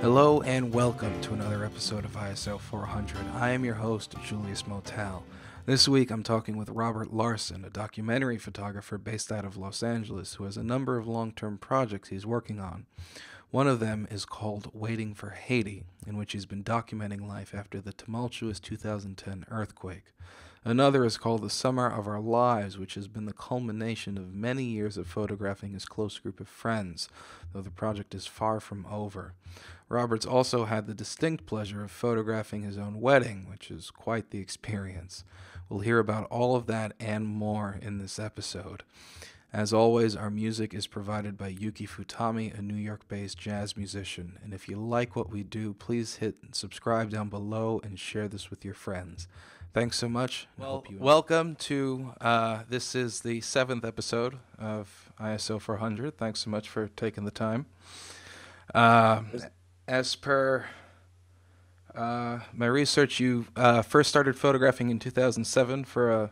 Hello and welcome to another episode of ISO 400. I am your host, Julius Motel. This week I'm talking with Robert Larson, a documentary photographer based out of Los Angeles who has a number of long-term projects he's working on. One of them is called Waiting for Haiti, in which he's been documenting life after the tumultuous 2010 earthquake. Another is called The Summer of Our Lives, which has been the culmination of many years of photographing his close group of friends, though the project is far from over. Robert's also had the distinct pleasure of photographing his own wedding, which is quite the experience. We'll hear about all of that and more in this episode. As always, our music is provided by Yuki Futami, a New York-based jazz musician. And if you like what we do, please hit subscribe down below and share this with your friends. Thanks so much. Well, welcome to, this is the 7th episode of ISO 400. Thanks so much for taking the time. As per my research, you first started photographing in 2007 for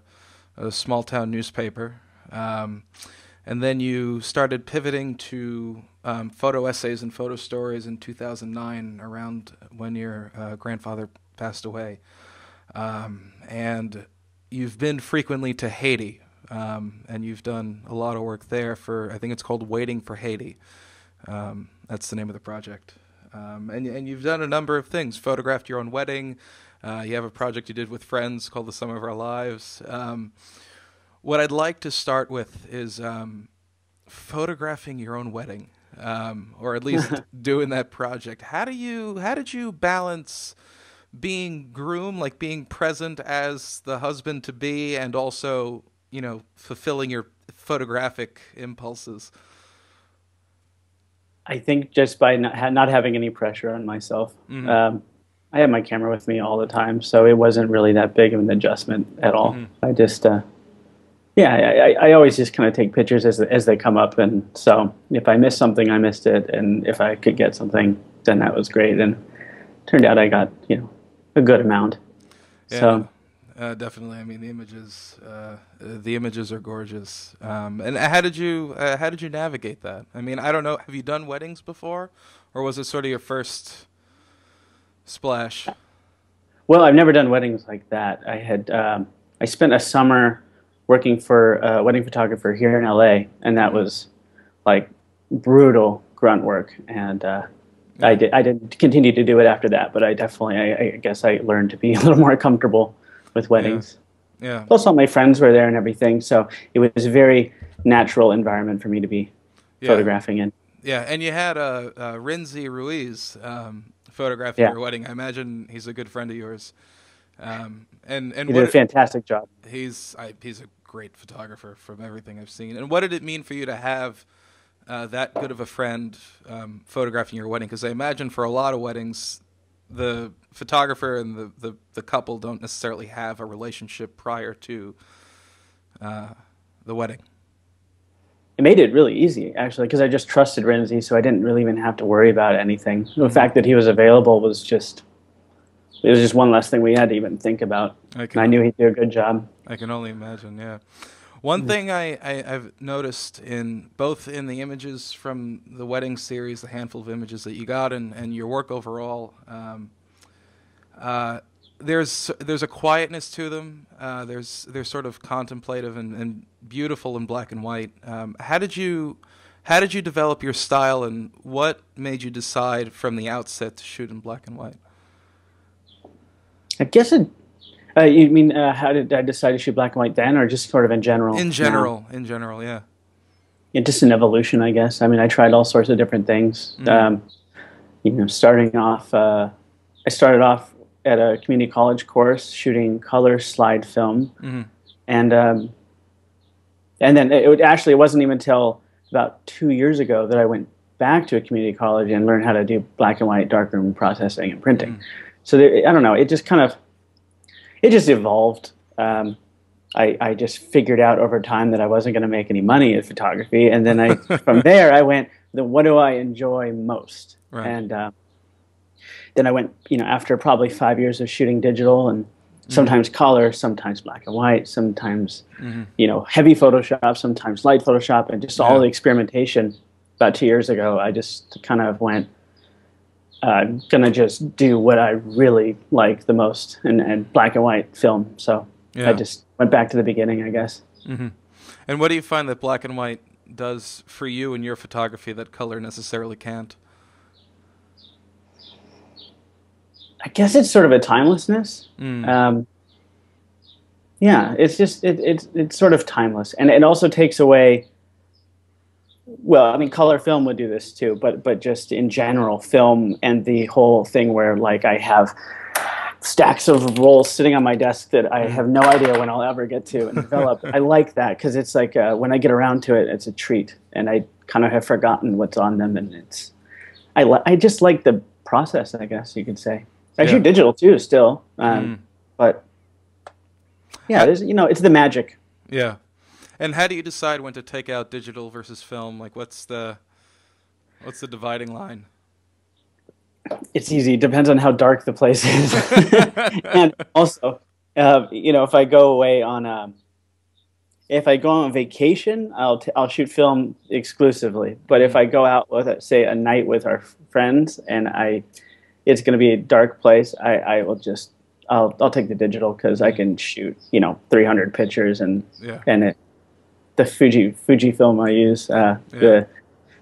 a small-town newspaper. And then you started pivoting to photo essays and photo stories in 2009, around when your grandfather passed away. And you've been frequently to Haiti, and you've done a lot of work there for, I think it's called Waiting for Haiti. That's the name of the project. And you've done a number of things, photographed your own wedding. You have a project you did with friends called The Summer of Our Lives. What I'd like to start with is photographing your own wedding, or at least doing that project. How did you balance being groom, like being present as the husband-to-be, and also, you know, fulfilling your photographic impulses? I think just by not having any pressure on myself. Mm-hmm. I had my camera with me all the time, so it wasn't really that big of an adjustment at all. Mm-hmm. I just, I always just kind of take pictures as they come up, and so if I missed something, I missed it, and if I could get something, then that was great. And it turned out I got, a good amount. Yeah, so definitely. I mean, the images are gorgeous. And how did you navigate that? I mean, I don't know. Have you done weddings before, or was it sort of your first splash? Well, I've never done weddings like that. I spent a summer working for a wedding photographer here in LA, and that was like brutal grunt work. And I didn't continue to do it after that, but I guess I learned to be a little more comfortable with weddings. Yeah. Plus all my friends were there and everything, so it was a very natural environment for me to be photographing in. Yeah, and you had Rinzi Ruiz photographing your wedding. I imagine he's a good friend of yours. And he did a fantastic job. He's a great photographer from everything I've seen. And what did it mean for you to have that good of a friend photographing your wedding? Because I imagine for a lot of weddings, the photographer and the couple don't necessarily have a relationship prior to the wedding. It made it really easy, actually, because I just trusted Renzi, so I didn't really even have to worry about anything. Mm-hmm. The fact that he was available was just one less thing we had to even think about. I knew he'd do a good job. I can only imagine, yeah. One thing I've noticed both in the images from the wedding series, the handful of images that you got, and your work overall, there's a quietness to them. They're sort of contemplative and beautiful in black and white. How did you develop your style, and what made you decide from the outset to shoot in black and white? I guess you mean how did I decide to shoot black and white then, or just sort of in general? In general, yeah. Yeah, just an evolution, I guess. I mean, I tried all sorts of different things. Starting off, I started off at a community college course shooting color slide film, and then it wasn't even until about 2 years ago that I went back to a community college and learned how to do black and white darkroom processing and printing. So I don't know. It just evolved. I just figured out over time that I wasn't going to make any money at photography, and then from there I went, what do I enjoy most? Right. And then I went, after probably 5 years of shooting digital and sometimes color, sometimes black and white, sometimes heavy Photoshop, sometimes light Photoshop, and just all the experimentation. About 2 years ago, I just kind of went, gonna just do what I really like the most, and black and white film. So I Yeah. just went back to the beginning, I guess. Hmm. And what do you find that black and white does for you in your photography that color necessarily can't? I guess it's sort of a timelessness. Mm. Um, yeah, it's just it's sort of timeless, and it also takes away. Well, I mean, color film would do this too, but just in general, film and the whole thing where like I have stacks of rolls sitting on my desk that I Mm. have no idea when I'll ever get to and develop. I like that because it's like when I get around to it, it's a treat, and I kind of have forgotten what's on them, and I just like the process, I guess you could say. I Yeah. shoot digital too, still, Mm. but yeah, Ha- there's it's the magic. yeah. And how do you decide when to take out digital versus film? Like, what's the dividing line? It's easy. It depends on how dark the place is, and also, if I go away on if I go on vacation, I'll shoot film exclusively. But if Mm. I go out with say a night with our friends and it's going to be a dark place, I will just I'll take the digital because I Mm. can shoot 300 pictures Yeah. and the Fuji film I use Yeah. the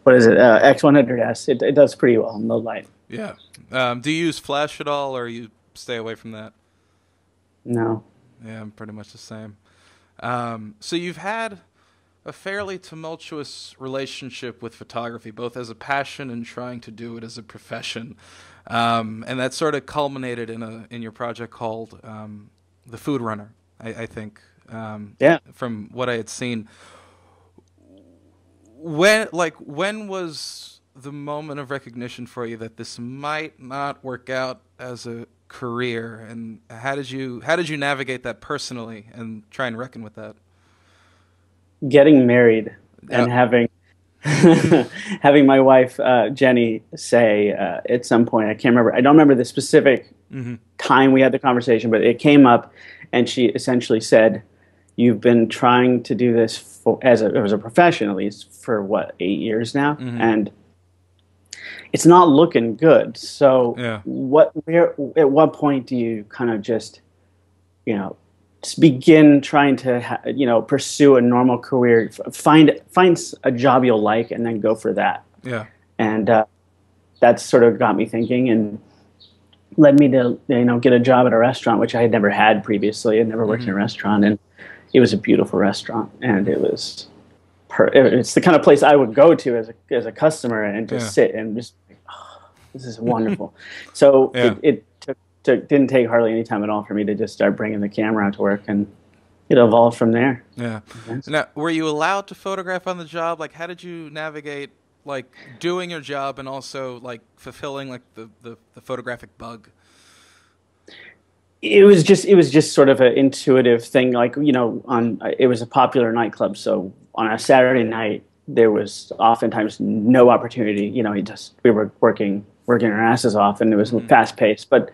what is it X100S, it does pretty well in low light. Yeah. Do you use flash at all, or you stay away from that? No. Yeah, I'm pretty much the same. So you've had a fairly tumultuous relationship with photography, both as a passion and trying to do it as a profession, and that sort of culminated in your project called the Food Runner. I think Yeah. from what I had seen. When was the moment of recognition for you that this might not work out as a career, and how did you navigate that personally and try and reckon with that? Getting married Yeah. and having having my wife Jenny say at some point, I can't remember, I don't remember the specific Hmm. time we had the conversation, but it came up, and she essentially said, "You've been trying to do this as a profession, at least for what, 8 years now, Hmm. and it's not looking good. So Yeah. where at what point do you kind of you know just begin trying to pursue a normal career, find a job you'll like, and then go for that?" Yeah. And that sort of got me thinking and led me to get a job at a restaurant, which I had never had previously. I'd never worked in Hmm. a restaurant, and it was a beautiful restaurant, and it's the kind of place I would go to as a customer and Yeah. just sit and just, oh, this is wonderful. So Yeah. didn't take hardly any time at all for me to just start bringing the camera out to work, and it evolved from there. Yeah. Yes. Now, were you allowed to photograph on the job? Like, how did you navigate like doing your job and also like fulfilling like the photographic bug? It was just sort of an intuitive thing, like it was a popular nightclub, so on a Saturday night there was oftentimes no opportunity. We were working our asses off, and it was Hmm. fast paced. But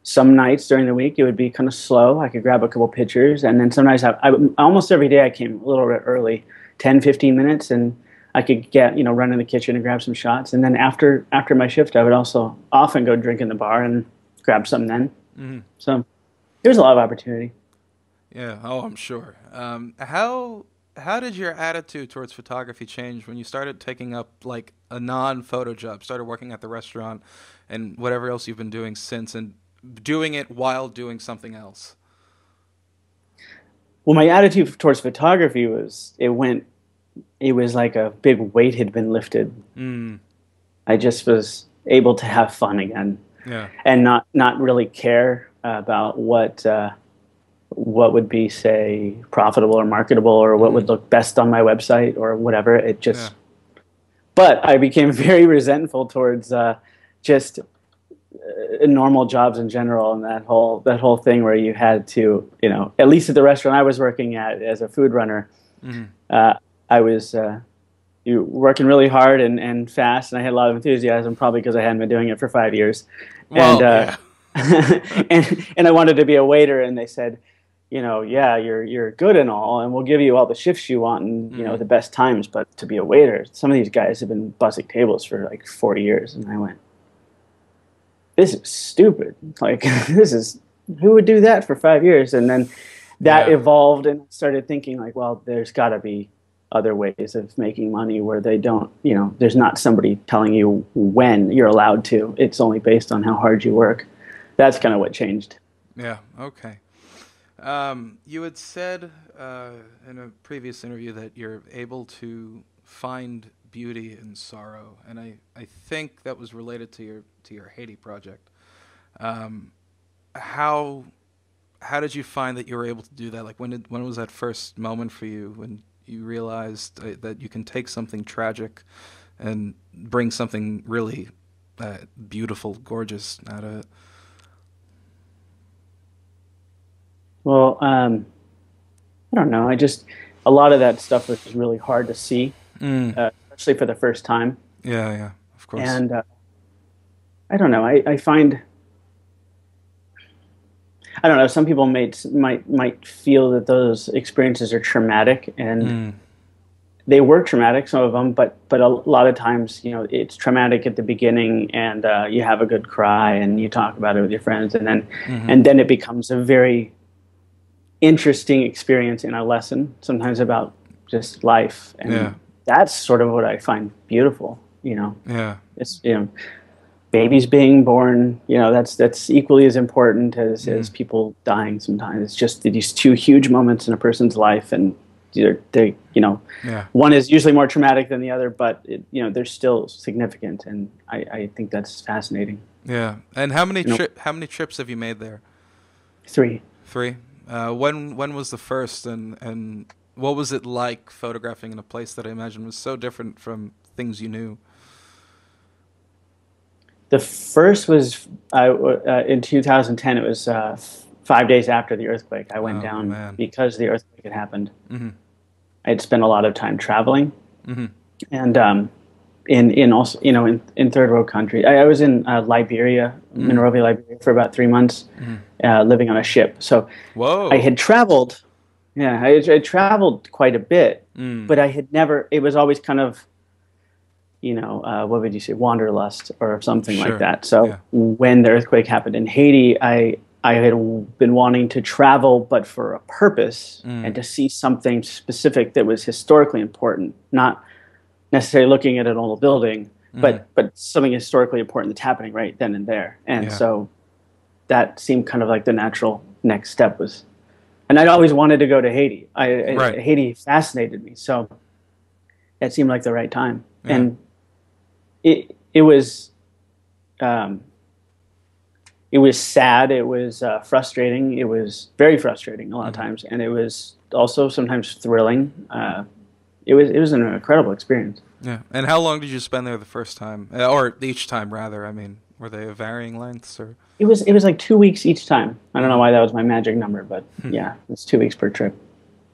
some nights during the week it would be kind of slow. I could grab a couple pictures, and then sometimes almost every day I came a little bit early, 10-15 minutes, and I could get run in the kitchen and grab some shots. And then after my shift, I would also often go drink in the bar and grab some then. Hmm. So there's a lot of opportunity. Yeah. Oh, I'm sure. How did your attitude towards photography change when you started taking up like a non-photo job, started working at the restaurant, and whatever else you've been doing since, and doing it while doing something else? Well, my attitude towards photography it was like a big weight had been lifted. Mm. I just was able to have fun again, Yeah. and not really care about what would be, say, profitable or marketable, or what Hmm. would look best on my website or whatever. It Yeah. just, but I became very resentful towards just normal jobs in general, and that whole thing where you had to, at least at the restaurant I was working at as a food runner, Hmm. I was you working really hard and fast, and I had a lot of enthusiasm, probably because I hadn't been doing it for 5 years, and Well, yeah. and I wanted to be a waiter, and they said, yeah, you're good and all, and we'll give you all the shifts you want, and Hmm. the best times, but to be a waiter, some of these guys have been bussing tables for like 40 years, and I went, this is stupid. Like, this is, who would do that for 5 years? And then that Yeah. evolved, and I started thinking like, well, there's got to be other ways of making money where they don't, there's not somebody telling you when you're allowed to. It's only based on how hard you work. That's kind of what changed. Yeah. Okay. You had said in a previous interview that you're able to find beauty in sorrow, and I think that was related to your Haiti project. Um, how how did you find that you were able to do that? Like when was that first moment for you when you realized that you can take something tragic and bring something really beautiful, gorgeous out of it? Well, I don't know. A lot of that stuff was really hard to see, Mm. especially for the first time. Yeah, yeah, of course. And I don't know. I find, I don't know. Some people might feel that those experiences are traumatic, and Mm. they were traumatic, some of them. But a lot of times, it's traumatic at the beginning, and you have a good cry, and you talk about it with your friends, Hmm. and then it becomes a very interesting experience in a lesson, sometimes about just life, Yeah, and that's sort of what I find beautiful. yeah. It's babies being born. That's equally as important as Mm. people dying. Sometimes it's just these two huge moments in a person's life, and they Yeah, one is usually more traumatic than the other, but they're still significant, and I think that's fascinating. yeah. And You know, how many trips have you made there? three. Three. When was the first, and what was it like photographing in a place that I imagine was so different from things you knew? The first was in 2010. It was 5 days after the earthquake. I went Oh down man. because the earthquake had happened. Hmm. I had spent a lot of time traveling, Hmm. and in also in third world countries. I was in Liberia, Mm. Monrovia, Liberia, for about 3 months, Hmm. living on a ship. So I Whoa. had traveled. Yeah, I traveled quite a bit, Mm. but I had never. It was always kind of, what would you say, wanderlust or something like Sure. that. So Yeah. when the earthquake happened in Haiti, I had been wanting to travel, but for a purpose and Mm. to see something specific that was historically important, not necessarily looking at an old building, Hmm. but something historically important that's happening right then and there. And Yeah. so that seemed kind of like the natural next step was. And I'd always wanted to go to Haiti. Right. Haiti fascinated me, so that seemed like the right time. Yeah. And it was um, it was sad. It was frustrating. It was very frustrating a lot of Hmm. times, and it was also sometimes thrilling. It was an incredible experience. Yeah. And how long did you spend there the first time, or each time rather? I mean, were they of varying lengths or? It was like 2 weeks each time. I don't know Hmm. why that was my magic number, but yeah, it's 2 weeks per trip.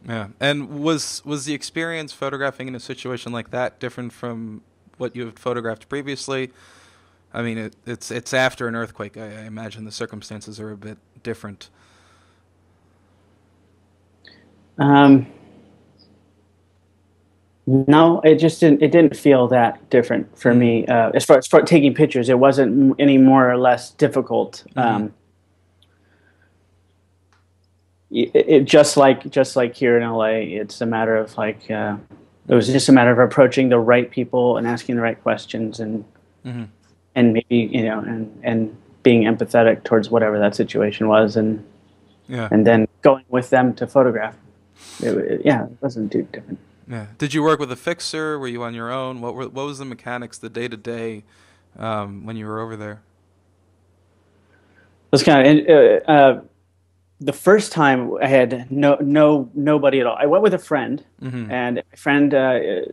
Yeah. And was the experience photographing in a situation like that different from what you had photographed previously? I mean, it's after an earthquake. I imagine the circumstances are a bit different. Um, no, it just didn't. It didn't feel that different for Mm. me. As far as taking pictures, it wasn't any more or less difficult. Hmm. It just like here in LA, it's a matter of like it was just a matter of approaching the right people and asking the right questions, Hmm. and maybe and being empathetic towards whatever that situation was, Yeah. and then going with them to photograph. Yeah, it wasn't too different. Yeah. Did you work with a fixer? Were you on your own? What was the mechanics, the day to day, when you were over there? It was kind of the first time I had nobody at all. I went with a friend, Hmm. and my friend,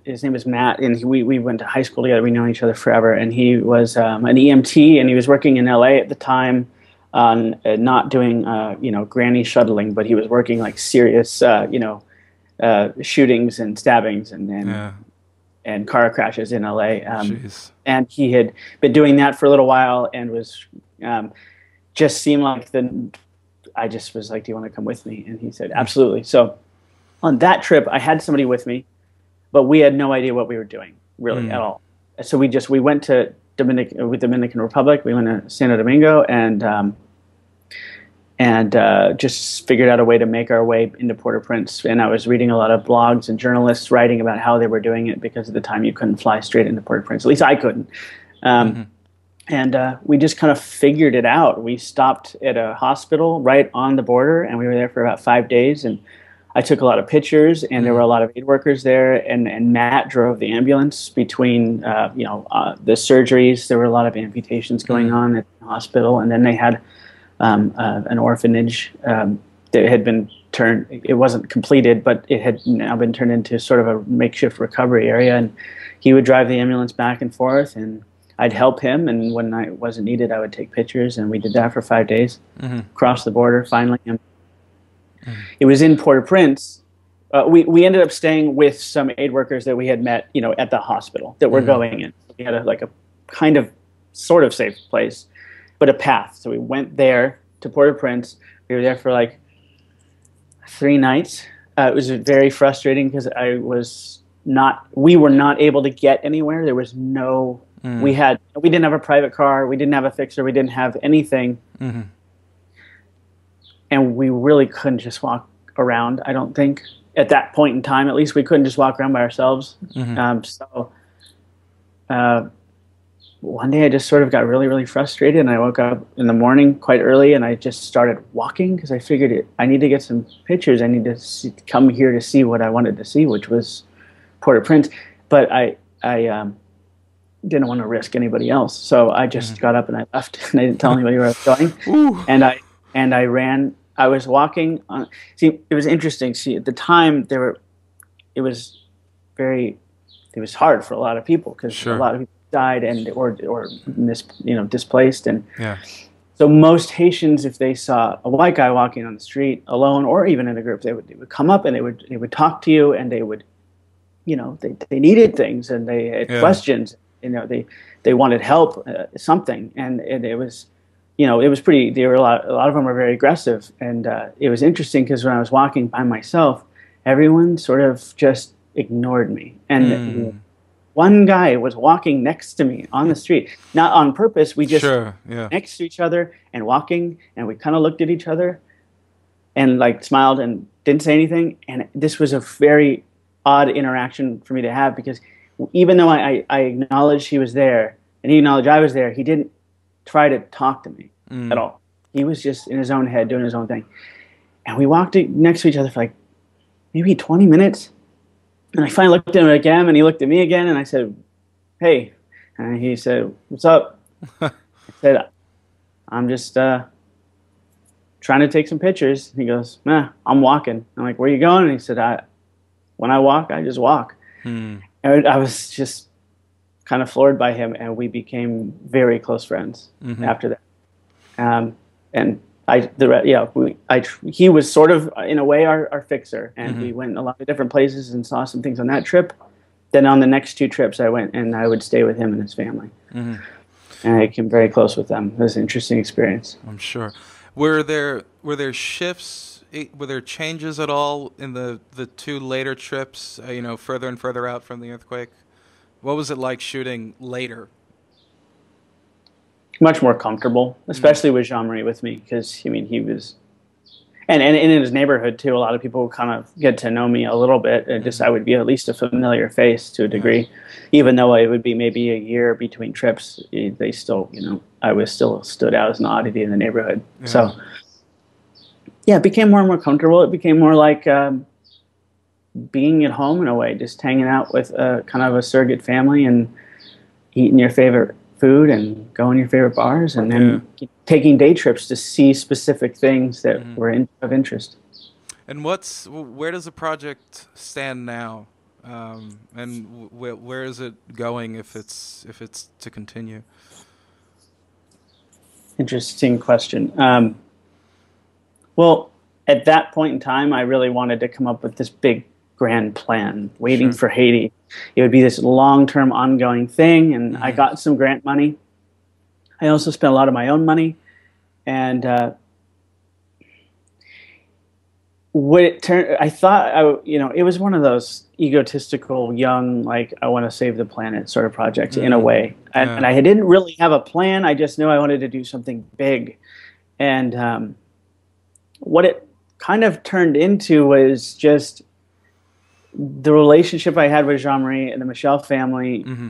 his name is Matt, and we went to high school together. We know each other forever, and he was an EMT, and he was working in LA at the time on not doing granny shuttling, but he was working like serious shootings and stabbings Yeah. and car crashes in LA. Jeez. And he had been doing that for a little while and was just seemed like the. I just was like, "Do you want to come with me?" And he said, Mm. "Absolutely." So on that trip, I had somebody with me, but we had no idea what we were doing really at Mm. all. So we went to Dominican Republic. We went to Santo Domingo and just figured out a way to make our way into Port-au-Prince. And I was reading a lot of blogs and journalists writing about how they were doing it, because at the time you couldn't fly straight into Port-au-Prince. At least I couldn't. And we just kind of figured it out. We stopped at a hospital right on the border, and we were there for about 5 days. And I took a lot of pictures, and there were a lot of aid workers there. And Matt drove the ambulance between, the surgeries. There were a lot of amputations going on at the hospital, and then they had an orphanage that had been turned. It wasn't completed, but it had now been turned into sort of a makeshift recovery area. And he would drive the ambulance back and forth, and I'd help him. And when I wasn't needed, I would take pictures. And we did that for 5 days. Crossed the border finally. And it was in Port-au-Prince. We ended up staying with some aid workers that we had met, at the hospital that were going in. We had a kind of sort of safe place, but a path. So we went there to Port-au-Prince. We were there for 3 nights. It was very frustrating because we were not able to get anywhere. There was no, we didn't have a private car. We didn't have a fixer. We didn't have anything. And we really couldn't just walk around, I don't think. At that point in time, at least, we couldn't just walk around by ourselves. One day I just sort of got really, really frustrated, and I woke up in the morning quite early, and I just started walking because I figured I need to get some pictures. I need to come here to see what I wanted to see, which was Port-au-Prince. But I didn't want to risk anybody else, so I just got up and I left, and I didn't tell anybody where I was going. And I ran. I was walking on. See, it was interesting. See, at the time it was hard for a lot of people because a lot of people died or displaced, and so most Haitians, if they saw a white guy walking on the street alone or even in a group, they would come up and they would talk to you, and they would, they needed things, and they had questions, they wanted help, something, and it was. It was pretty. There were a lot of them were very aggressive, and it was interesting because when I was walking by myself, everyone sort of just ignored me. And one guy was walking next to me on the street, not on purpose. We just next to each other and walking, and we kind of looked at each other, and smiled and didn't say anything. And this was a very odd interaction for me to have, because even though I acknowledged he was there and he acknowledged I was there, he didn't try to talk to me at all. He was just in his own head doing his own thing. And we walked next to each other for maybe 20 minutes. And I finally looked at him again, and he looked at me again, and I said, "Hey." And he said, "What's up?" I said, "I'm just trying to take some pictures." He goes, "Nah, I'm walking." I'm like, "Where are you going?" And he said, "When I walk, I just walk." And I was just kind of floored by him, and we became very close friends after that. And he was sort of, in a way, our fixer, and we went a lot of different places and saw some things on that trip. Then on the next 2 trips, I went and I would stay with him and his family, and I became very close with them. It was an interesting experience. I'm sure. Were there shifts? Were there changes at all in the 2 later trips? Further and further out from the earthquake. What was it like shooting later? Much more comfortable, especially with Jean-Marie with me, because he was, and in his neighborhood too. A lot of people would kind of get to know me a little bit. I would be at least a familiar face to a degree, even though it would be maybe a year between trips. They still, I was still stood out as an oddity in the neighborhood. So, it became more and more comfortable. It became more like being at home in a way, just hanging out with kind of a surrogate family and eating your favorite food and going to your favorite bars, and then taking day trips to see specific things that were of interest. And where does the project stand now, and where is it going if it's to continue? Interesting question. Well, at that point in time, I really wanted to come up with this big grand plan, waiting for Haiti. It would be this long-term ongoing thing, and I got some grant money. I also spent a lot of my own money, and what it turned, I thought it was one of those egotistical young, like, I want to save the planet sort of projects in a Mm, way. And yeah. I didn't really have a plan. I just knew I wanted to do something big. And what it kind of turned into was just the relationship I had with Jean Marie and the Michel family. Mm-hmm.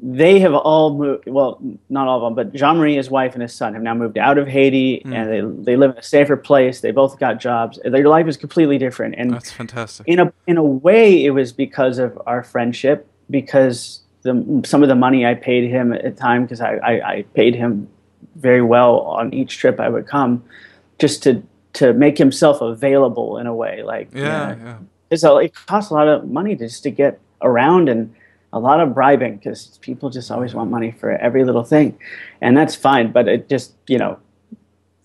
They have all moved, well, not all of them, but Jean Marie, his wife, and his son have now moved out of Haiti, Mm, and they live in a safer place. They both got jobs. Their life is completely different. And that's fantastic. in a way, it was because of our friendship, because some of the money I paid him at the time, because I paid him very well on each trip I would come, just to make himself available in a way. Like, Yeah, yeah, it costs a lot of money just to get around, and a lot of bribing, because people just always want money for every little thing, and that's fine. But it just, yeah,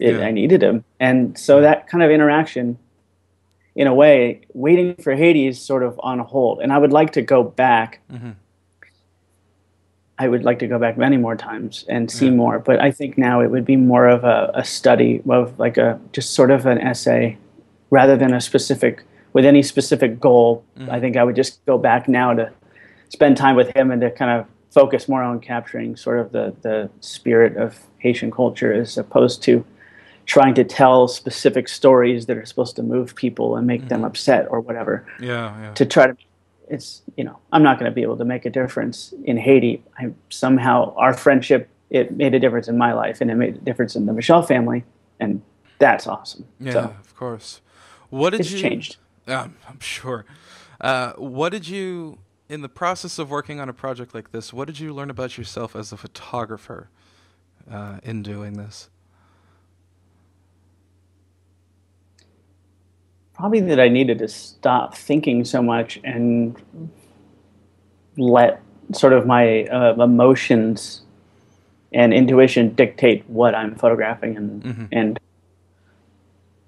I needed him, and so yeah. that kind of interaction, in a way, waiting for Haiti is sort of on hold. And I would like to go back. Mm-hmm. I would like to go back many more times and see Yeah. more. But I think now it would be more of a study of, like, a just sort of an essay, rather than a specific with any specific goal. I Mm-hmm. think I would just go back now to spend time with him and to kind of focus more on capturing sort of the spirit of Haitian culture, as opposed to trying to tell specific stories that are supposed to move people and make them Mm-hmm. upset or whatever. Yeah, yeah. To try to, I'm not going to be able to make a difference in Haiti. Somehow our friendship, it made a difference in my life, and it made a difference in the Michelle family, and that's awesome. Yeah, So of course. What did it's you? changed. I'm sure. What did you, in the process of working on a project like this, what did you learn about yourself as a photographer in doing this? Probably that I needed to stop thinking so much and let sort of my emotions and intuition dictate what I'm photographing, Mm-hmm. and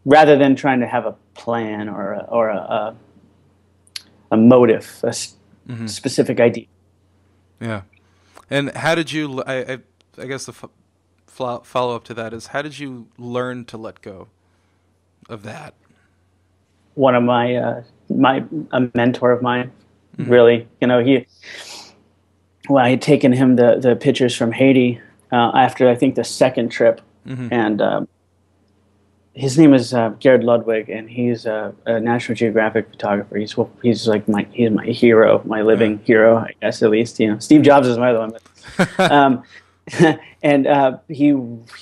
rather than trying to have a plan or a motive, Mm-hmm. specific idea. Yeah. And how did you? I guess the follow up to that is, how did you learn to let go of that? One of my a mentor of mine, Mm-hmm. really, when I had taken him the pictures from Haiti, after, I think, the second trip, Mm-hmm. and his name is Garrett Ludwig, and he's a National Geographic photographer. He's like he's my hero, my Yeah. living hero, I guess, at least. Steve Jobs is my other one, but, and he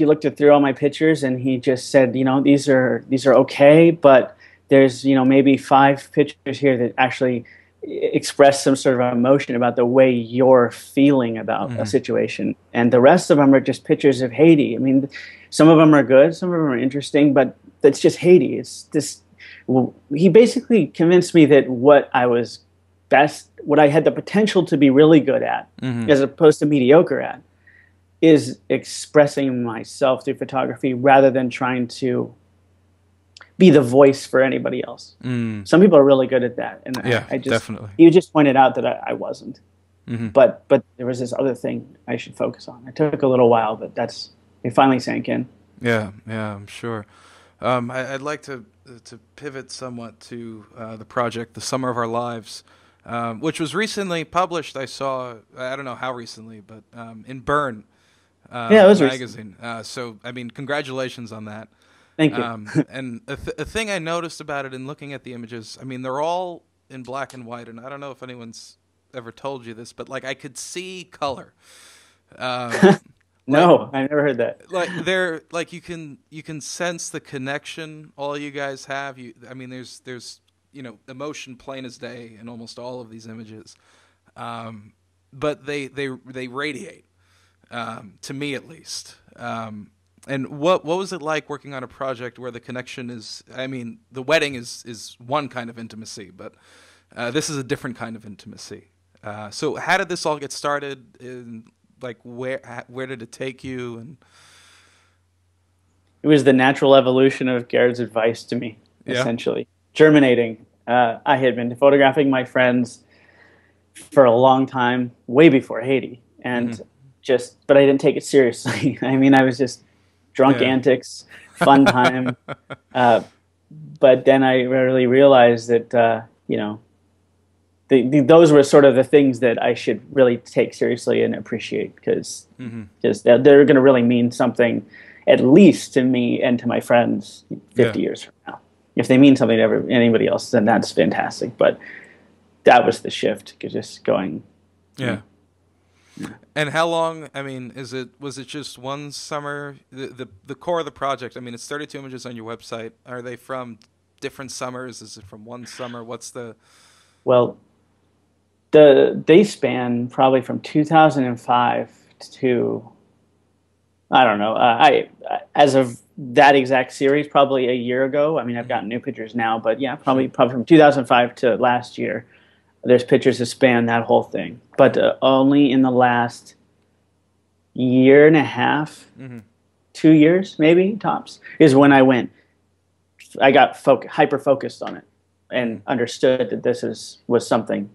looked through all my pictures, and he just said, these are okay, but there's, maybe 5 pictures here that actually express some sort of emotion about the way you're feeling about a Mm-hmm. situation, and the rest of them are just pictures of Haiti. I mean, some of them are good, some of them are interesting, but that's just Haiti. It's this. Well, he basically convinced me that what I had the potential to be really good at, Mm-hmm. as opposed to mediocre at, is expressing myself through photography, rather than trying to be the voice for anybody else. Mm. Some people are really good at that, and Yeah, I just definitely. you just pointed out that I wasn't. Mm-hmm. But there was this other thing I should focus on. It took a little while, but it finally sank in. Yeah, yeah, I'm sure. I'd like to pivot somewhat to the project, "The Summer of Our Lives," which was recently published. I don't know how recently, but in Burn Yeah, it was recent. magazine. So, I mean, congratulations on that. Thank you. And a thing I noticed about it in looking at the images, I mean, they're all in black and white, and I don't know if anyone's ever told you this, but like I could see color. Um, like No, I never heard that. they're like you can sense the connection all you guys have. I mean, there's emotion plain as day in almost all of these images, but they radiate, to me at least. And what was it like working on a project where the connection is? I mean, the wedding is one kind of intimacy, but this is a different kind of intimacy. So how did this all get started? And like where did it take you? And It was the natural evolution of Garrett's advice to me, yeah. essentially. Germinating. I had been photographing my friends for a long time, way before Haiti, Hmm. and but I didn't take it seriously. I mean, I was just drunk Yeah. antics, fun time. But then I really realized that those were sort of the things that I should really take seriously and appreciate, because they're going to really mean something, at least to me and to my friends 50 years from now. If they mean something to anybody else, then that's fantastic. But that was the shift, just going. Yeah. And how long? I mean, was it just one summer? The core of the project. I mean, it's 32 images on your website. Are they from different summers? Is it from one summer? What's the? Well, they span probably from 2005 to, I don't know. As of that exact series, probably a year ago. I mean, I've gotten new pictures now, but yeah, probably from 2005 to last year. There's pictures that span that whole thing, but only in the last year and a half, 2 years maybe tops, is when I got hyper focused on it and understood that this was something,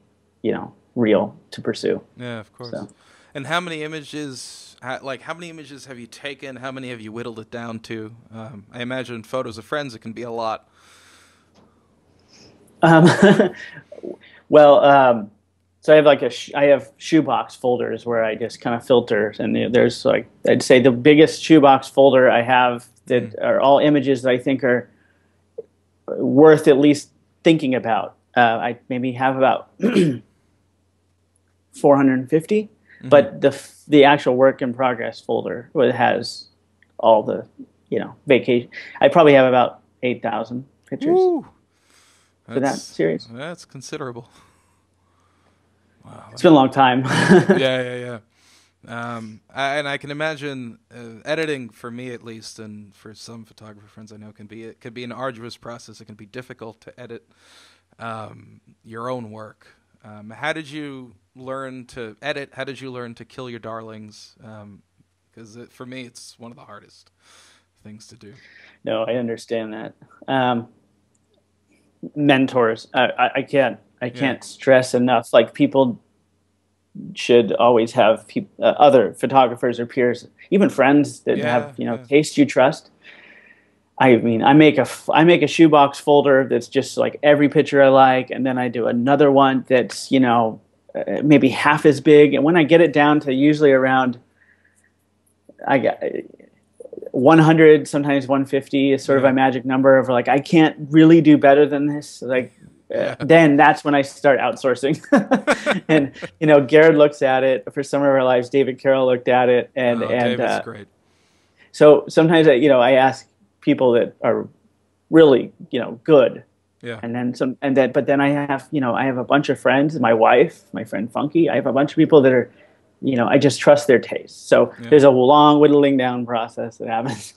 real to pursue. Yeah, of course. So. And how many images? How many images have you taken? How many have you whittled it down to? I imagine photos of friends. It can be a lot. Well, so I have shoebox folders where I just kind of filter, and there's I'd say the biggest shoebox folder I have that are all images that I think are worth at least thinking about. I maybe have about 450, but the actual work in progress folder has all the vacation. I probably have about 8,000 pictures. Woo. For that series. That's considerable. Wow. It's been a long time. Yeah. And I can imagine editing, for me at least, and for some photographer friends I know, it could be an arduous process. It can be difficult to edit your own work. How did you learn to edit? How did you learn to kill your darlings? Because for me, it's one of the hardest things to do. No, I understand that. Mentors, I can't stress enough. Like, people should always have other photographers or peers, even friends that have taste you trust. I mean, I make a shoebox folder that's just like every picture I like, and then I do another one that's maybe half as big. And when I get it down to usually around, I got 100, sometimes 150 is sort of a magic number of I can't really do better than this. Then that's when I start outsourcing. And Garrett looks at it. For Summer of Our Lives, David Carroll looked at it, and David's great. So sometimes I ask people that are really good. Yeah. But then I have a bunch of friends, my wife, my friend Funky. I have a bunch of people that are, I just trust their taste. So there's a long whittling down process that happens.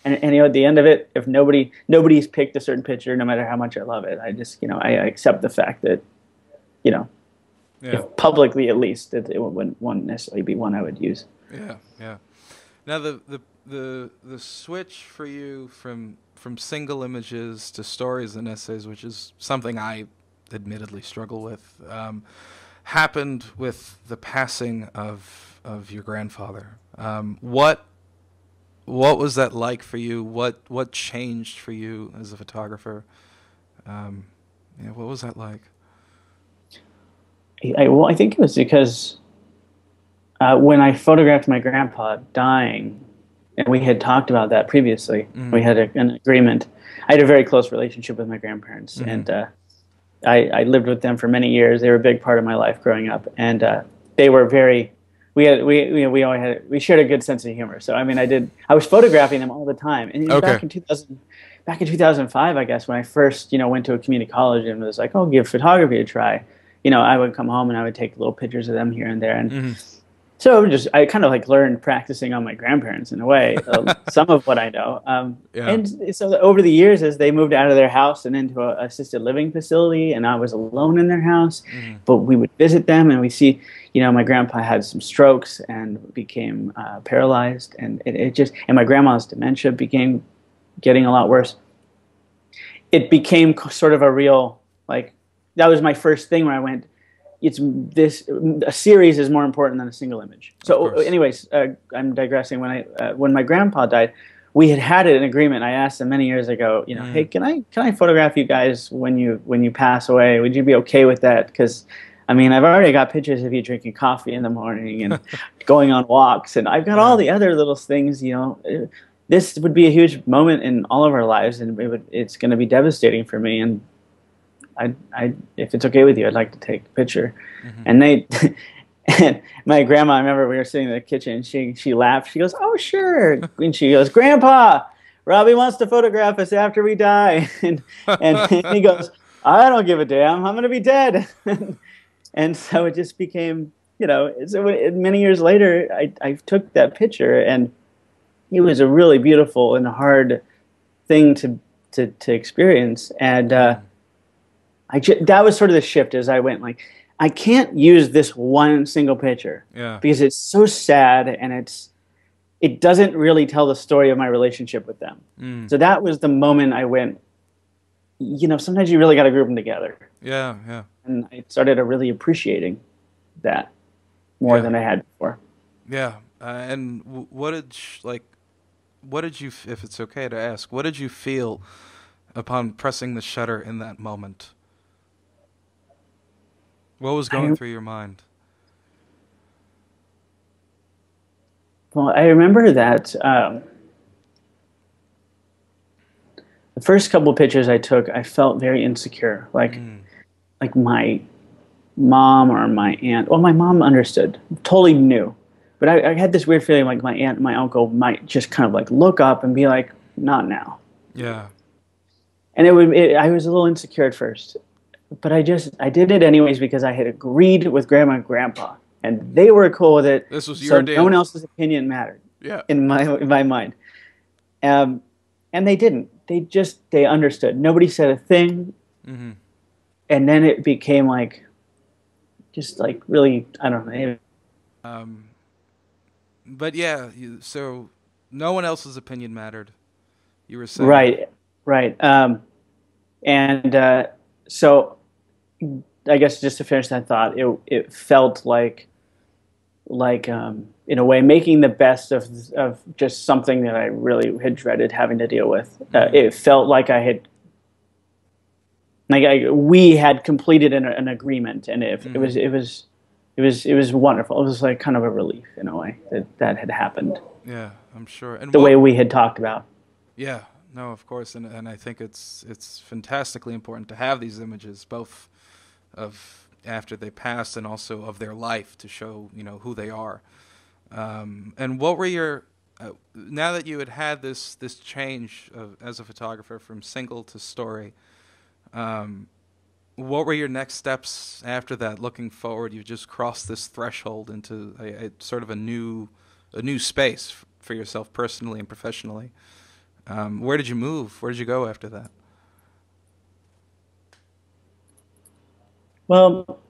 and at the end of it, if nobody's picked a certain picture, no matter how much I love it, I just, I accept the fact that, if publicly at least, that it wouldn't necessarily be one I would use. Yeah. Now the switch for you from single images to stories and essays, which is something I admittedly struggle with, happened with the passing of your grandfather. What was that like for you? What changed for you as a photographer? What was that like? I think it was because when I photographed my grandpa dying, and we had talked about that previously, we had an agreement. I had a very close relationship with my grandparents, and I lived with them for many years. They were a big part of my life growing up, and they were very. We shared a good sense of humor. So I mean, I was photographing them all the time, and back in 2005, I guess, when I first went to a community college and was like, "Oh, give photography a try." I would come home and I would take little pictures of them here and there, and so I kind of learned practicing on my grandparents in a way, some of what I know. And so over the years, as they moved out of their house and into an assisted living facility, and I was alone in their house, but we would visit them and we see, my grandpa had some strokes and became paralyzed, and and my grandma's dementia began getting a lot worse. It became sort of a real, that was my first thing where I went, a series is more important than a single image. So anyways, I'm digressing. When my grandpa died, we had an agreement. I asked them many years ago, hey, Mm. can I photograph you guys when you pass away? Would you be okay with that? Because I mean, I've already got pictures of you drinking coffee in the morning and going on walks, and I've got all Yeah. the other little things. This would be a huge moment in all of our lives, and it's going to be devastating for me. And if it's okay with you, I'd like to take a picture. Hmm. And they, and my grandma, I remember we were sitting in the kitchen, and she laughed. She goes, "Oh, sure." And she goes, "Grandpa, Robbie wants to photograph us after we die." And he goes, "I don't give a damn. I'm gonna be dead." And so it just became, so many years later, I took that picture, and it was a really beautiful and hard thing to experience. And Mm. that was sort of the shift as I went, like, I can't use this one single picture Yeah. because it's so sad, and it doesn't really tell the story of my relationship with them. Mm. So that was the moment I went, sometimes you really got to group them together. Yeah. Yeah. And I started really appreciating that more Yeah. than I had before. Yeah. And what did what did you, if it's okay to ask, what did you feel upon pressing the shutter in that moment? What was going I, through your mind? well, I remember that the first couple of pictures I took, I felt very insecure, Mm. like my mom or my aunt. Well, my mom understood, totally knew, but I had this weird feeling like my aunt and my uncle might just kind of like look up and be like, "Not now." Yeah. And I was a little insecure at first, but I did it anyways because I had agreed with grandma and grandpa, and they were cool with it, This was your so no one deal. else's opinion mattered Yeah. in my mind. Um, and they didn't. They understood. Nobody said a thing, Hmm. and then it became like just like really, I don't know. Um, but yeah, so no one else's opinion mattered. You were saying. Right, right. And so I guess just to finish that thought, it felt like in a way making the best of just something that I really had dreaded having to deal with. Hmm. It felt like we had completed an agreement, and Hmm. it was wonderful. It was like kind of a relief in a way that had happened Yeah, I'm sure. And the way we had talked about. yeah, no, of course, and I think it's fantastically important to have these images, both of after they passed and also of their life to show who they are. And what were your now that you had this change as a photographer from single to story? Um, what were your next steps after that? Looking forward, you just crossed this threshold into a sort of a new space for yourself personally and professionally. Where did you move? Where did you go after that? Well,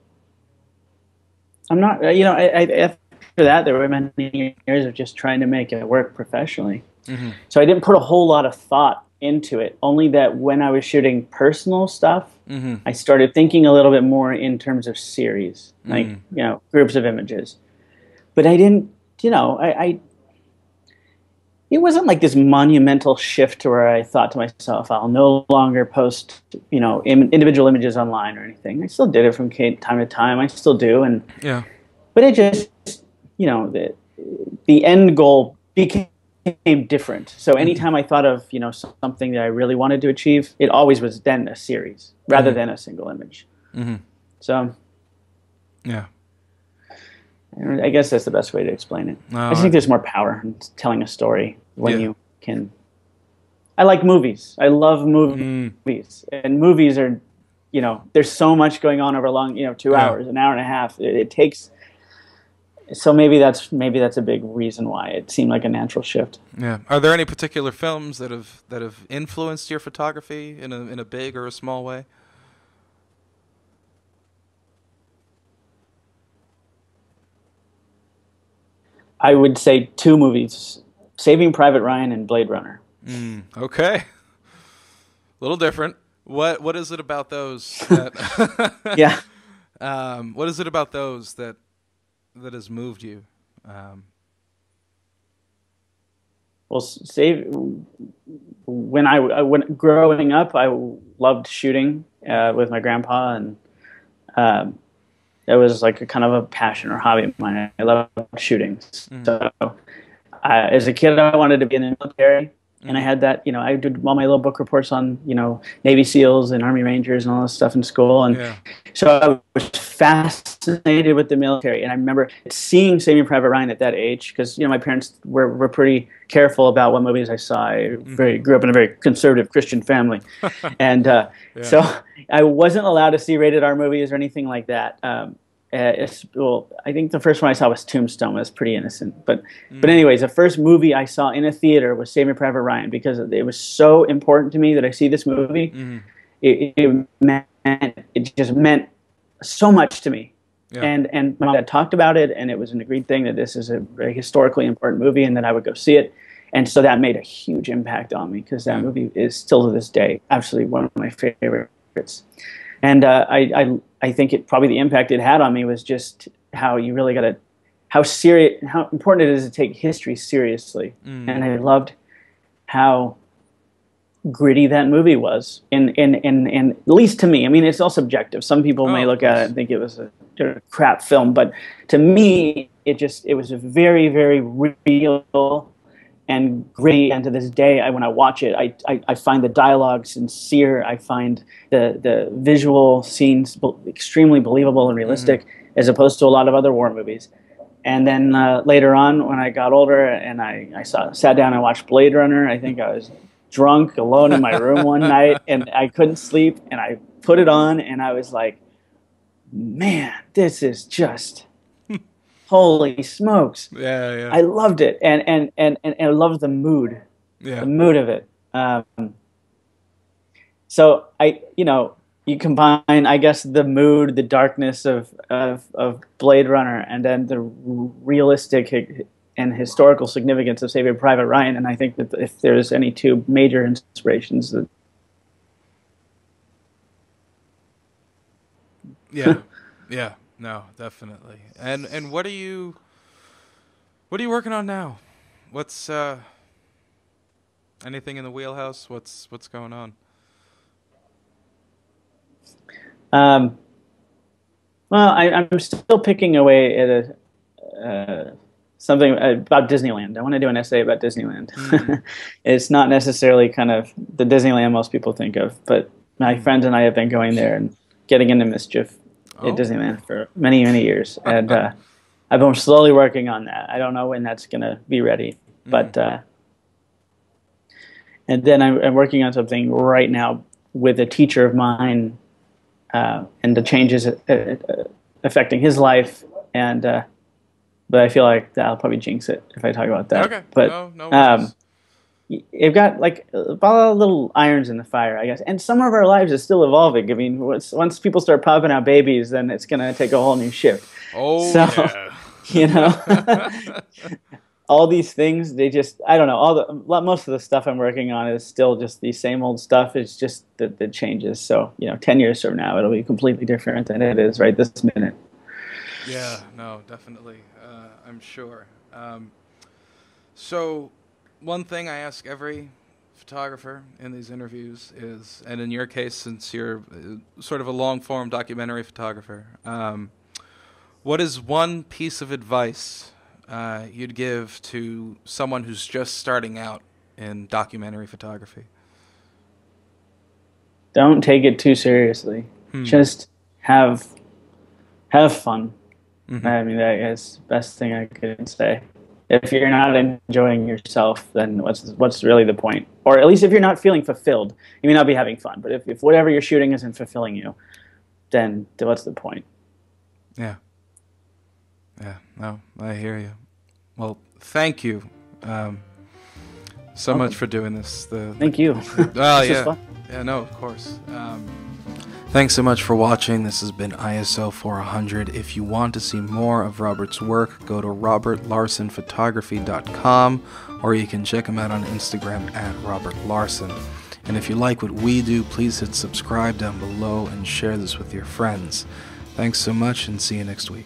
I'm not. After that, there were many years of just trying to make it work professionally. Hmm. So I didn't put a whole lot of thought into it. Only that when I was shooting personal stuff, Hmm. I started thinking a little bit more in terms of series, like Mm. groups of images. But I didn't. I it wasn't like this monumental shift to where I thought to myself, I'll no longer post, individual images online or anything. I still did it from time to time. I still do, Yeah. but it just, the end goal became different. So Hmm. anytime I thought of, something that I really wanted to achieve, it always was then a series rather Hmm. than a single image. Hmm. So Yeah. I guess that's the best way to explain it. No. I just think there's more power in telling a story when Yeah. you can. I like movies. I love Mm. movies, and movies are, there's so much going on over a long, 2 Yeah. hours, an hour and a half. It takes. So maybe that's a big reason why it seemed like a natural shift. Yeah. Are there any particular films that have influenced your photography in a big or a small way? I would say two movies: Saving Private Ryan and Blade Runner. Mm. Okay. A little different. What is it about those that Yeah. what is it about those that has moved you? Um, Well, save when growing up, I loved shooting with my grandpa, and um, it was like a kind of a passion or hobby of mine. I loved shooting. So as a kid, I wanted to be in the military, and I had that. I did all my little book reports on Navy SEALs and Army Rangers and all this stuff in school, and so I was fascinated with the military. And I remember seeing Saving Private Ryan at that age because my parents were pretty careful about what movies I saw. I grew up in a very conservative Christian family, and so I wasn't allowed to see rated R movies or anything like that. I think the first one I saw was Tombstone. It was pretty innocent, but anyways, the first movie I saw in a theater was Saving Private Ryan because it was so important to me that I see this movie. It just meant so much to me, and my mom had talked about it, and it was an agreed thing that this is a very historically important movie, and that I would go see it, and so that made a huge impact on me because that movie is still to this day absolutely one of my favorites. And I think probably the impact it had on me was just how you really got to, how important it is to take history seriously. And I loved how gritty that movie was, and at least to me. I mean, it's all subjective. Some people may look at it and think it was a crap film, but to me, it was a very, very real and gritty, and to this day, when I watch it, I find the dialogue sincere. I find the visual scenes extremely believable and realistic, as opposed to a lot of other war movies. And then later on, when I got older and I sat down and watched Blade Runner, I think I was drunk, alone in my room one night, and I couldn't sleep, and I put it on, and I was like, man, this is just... holy smokes! Yeah. I loved it, and I loved the mood, the mood of it. So you combine, I guess, the mood, the darkness of Blade Runner, and then the realistic and historical significance of Saving Private Ryan. And I think that if there's any two major inspirations, that yeah. No, definitely. And what are you working on now? What's anything in the wheelhouse? What's going on? Well, I'm still picking away at something about Disneyland. I want to do an essay about Disneyland. It's not necessarily kind of the Disneyland most people think of, but my friends and I have been going there and getting into mischief at Disneyland for many, many years, and I've been slowly working on that. I don't know when that's going to be ready, but and then I'm working on something right now with a teacher of mine, and the changes affecting his life, and but I feel like I'll probably jinx it if I talk about that. Okay, but no you've got like a lot of little irons in the fire, I guess. And some of our lives is still evolving. I mean, once people start popping out babies, then it's going to take a whole new shift. Oh, so, yeah. All these things, I don't know. Most of the stuff I'm working on is still just the same old stuff. It's just that it changes. So, 10 years from now, it'll be completely different than it is right this minute. Yeah, no, definitely. I'm sure. So one thing I ask every photographer in these interviews is, and in your case, since you're sort of a long-form documentary photographer, what is one piece of advice you'd give to someone who's just starting out in documentary photography? Don't take it too seriously. Just have fun. I mean, that is the best thing I could say. If you're not enjoying yourself, then what's really the point? Or at least if you're not feeling fulfilled, you may not be having fun. But if whatever you're shooting isn't fulfilling you, then what's the point? Yeah. No, I hear you. Well, thank you so much for doing this. Thank you. Well, yeah. Yeah, no, of course. Thanks so much for watching. This has been ISO 400. If you want to see more of Robert's work, go to robertlarsonphotography.com, or you can check him out on Instagram at robertlarson. And if you like what we do, please hit subscribe down below and share this with your friends. Thanks so much, and see you next week.